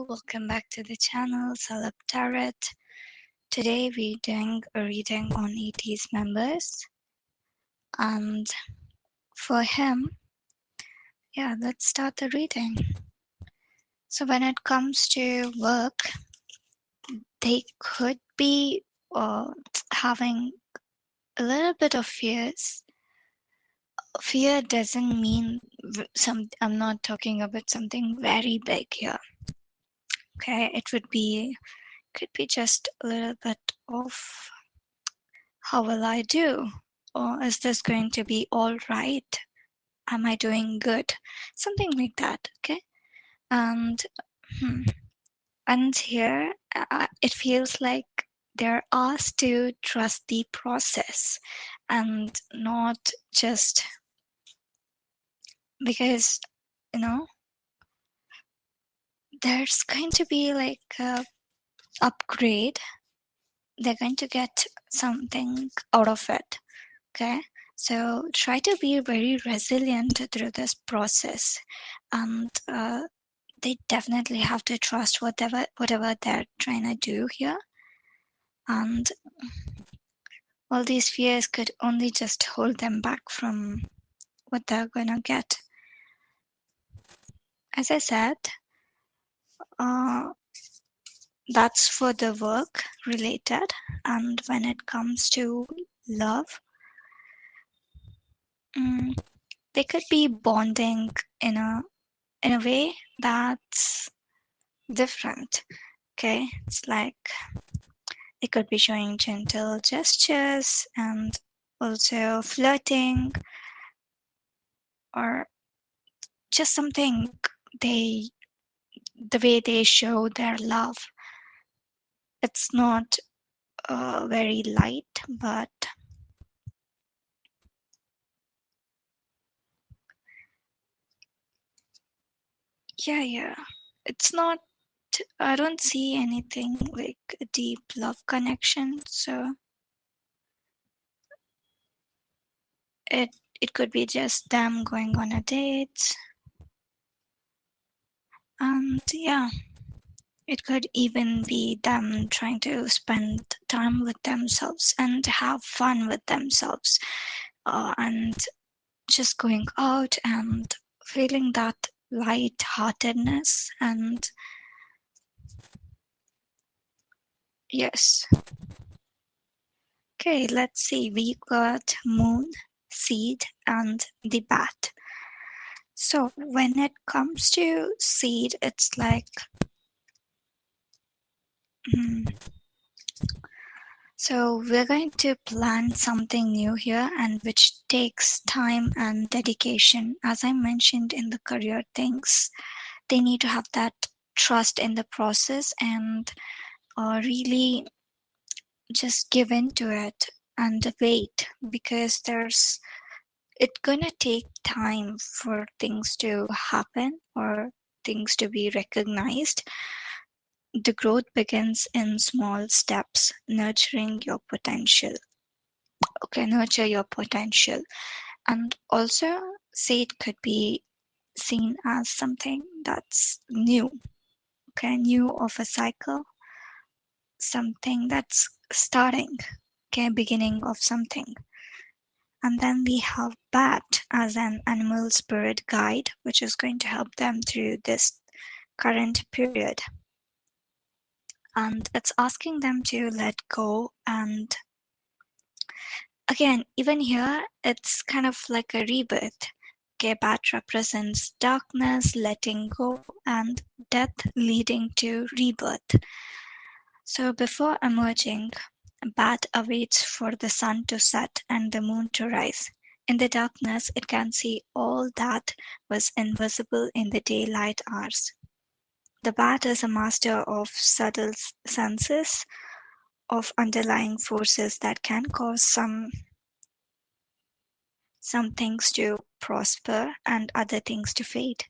welcome back to the channel Salab Tarot. Today we're doing a reading on ATEEZ members, and for him, let's start the reading. So when it comes to work, they could be having a little bit of fears. Fear doesn't mean I'm not talking about something very big here. Okay, could be just a little bit of how will I do? Or is this going to be all right? Am I doing good? Something like that, okay? And hmm, and here it feels like they're asked to trust the process and not just because, you know, there's going to be like a upgrade. They're going to get something out of it. Okay, so try to be very resilient through this process, and they definitely have to trust whatever they're trying to do here. And all these fears could only just hold them back from what they're gonna get. As I said, uh, that's for the work related, and when it comes to love, mm, they could be bonding in a way that's different. Okay, it's like they could be showing gentle gestures and also flirting, or just something they the way they show their love. It's not very light, but yeah, it's not. I don't see anything like a deep love connection, so it it could be just them going on a date, and yeah, it could even be them trying to spend time with themselves and have fun with themselves, and just going out and feeling that light-heartedness. And yes, okay, let's see. We got moon, seed, and the bat. So when it comes to seed, it's like hmm, so we're going to plan something new here, and which takes time and dedication. As I mentioned in the career things, they need to have that trust in the process and really just give into it and wait, because it's gonna take time for things to happen or things to be recognized. The growth begins in small steps, nurturing your potential. Okay, nurture your potential. And also, say it could be seen as something that's new, okay, new of a cycle, something that's starting, okay, beginning of something. And then we have bat as an animal spirit guide, which is going to help them through this current period. And it's asking them to let go. And again, even here, it's kind of like a rebirth. Okay, bat represents darkness, letting go, and death leading to rebirth. So before emerging, a bat awaits for the sun to set and the moon to rise. In the darkness, it can see all that was invisible in the daylight hours. The bat is a master of subtle senses, of underlying forces that can cause some things to prosper and other things to fade.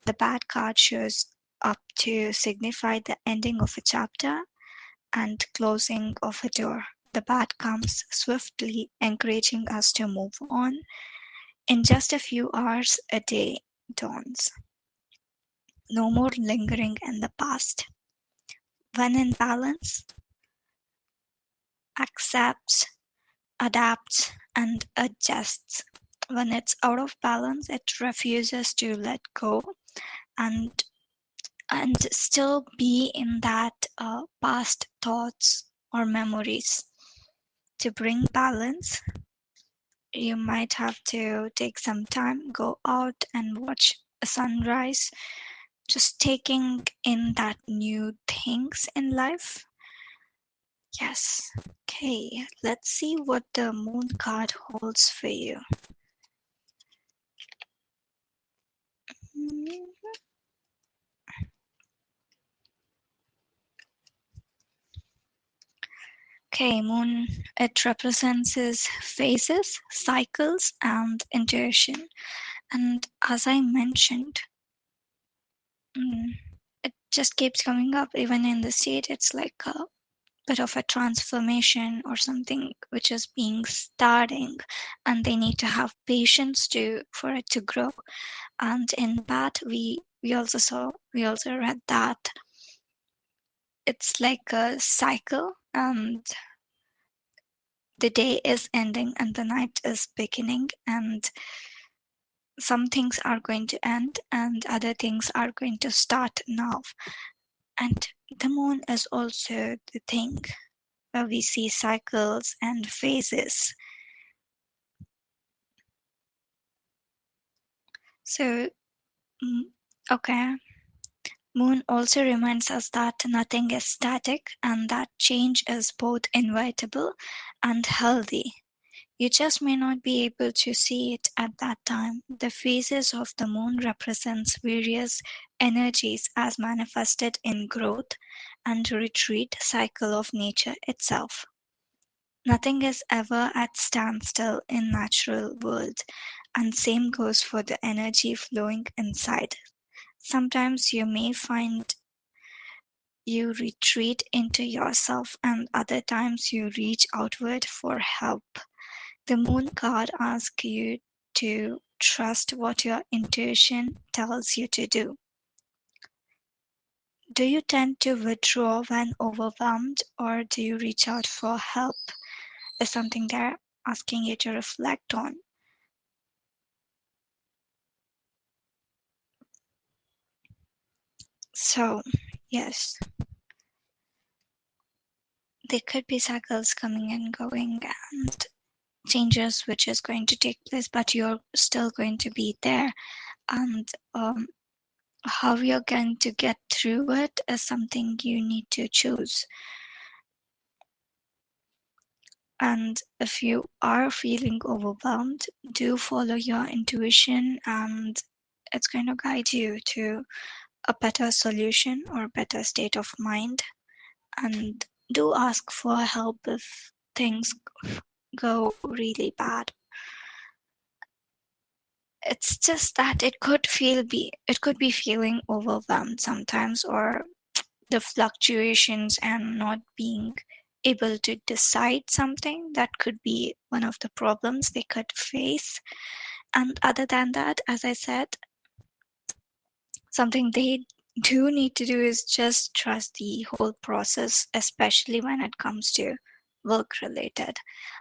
The bat card shows up to signify the ending of a chapter and closing of a door. The bat comes swiftly, encouraging us to move on. In just a few hours, a day dawns. no more lingering in the past. When in balance, accepts, adapts, and adjusts. When it's out of balance, it refuses to let go and still be in that past thoughts or memories. To bring balance, you might have to take some time, go out and watch a sunrise, just taking in that new things in life. Yes. Okay, let's see what the moon card holds for you. Okay, moon, it represents his phases, cycles, and intuition. And as I mentioned, mm, it just keeps coming up. Even in the state, it's like a bit of a transformation or something which is being starting, and they need to have patience to for it to grow. And in that, we also read that it's like a cycle, and the day is ending and the night is beginning, and some things are going to end and other things are going to start now. And the moon is also the thing where we see cycles and phases. So, mm, okay. Moon also reminds us that nothing is static and that change is both inevitable and healthy. You just may not be able to see it at that time. The phases of the moon represents various energies as manifested in growth and retreat cycle of nature itself. Nothing is ever at standstill in natural world, and same goes for the energy flowing inside. Sometimes you may find you retreat into yourself and other times you reach outward for help. The moon card asks you to trust what your intuition tells you to do. Do you tend to withdraw when overwhelmed or do you reach out for help? Is something they're asking you to reflect on. So, yes, there could be cycles coming and going and changes which is going to take place, but you're still going to be there. And how you're going to get through it is something you need to choose. And if you are feeling overwhelmed, do follow your intuition and it's going to guide you to a better solution or better state of mind. And do ask for help if things go really bad. It's just that it could be feeling overwhelmed sometimes, or the fluctuations and not being able to decide something. That could be one of the problems they could face. And other than that, as I said, something they do need to do is just trust the whole process, especially when it comes to work related.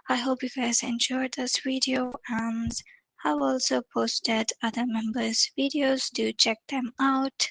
I hope you guys enjoyed this video, and I've also posted other members' videos. Do check them out.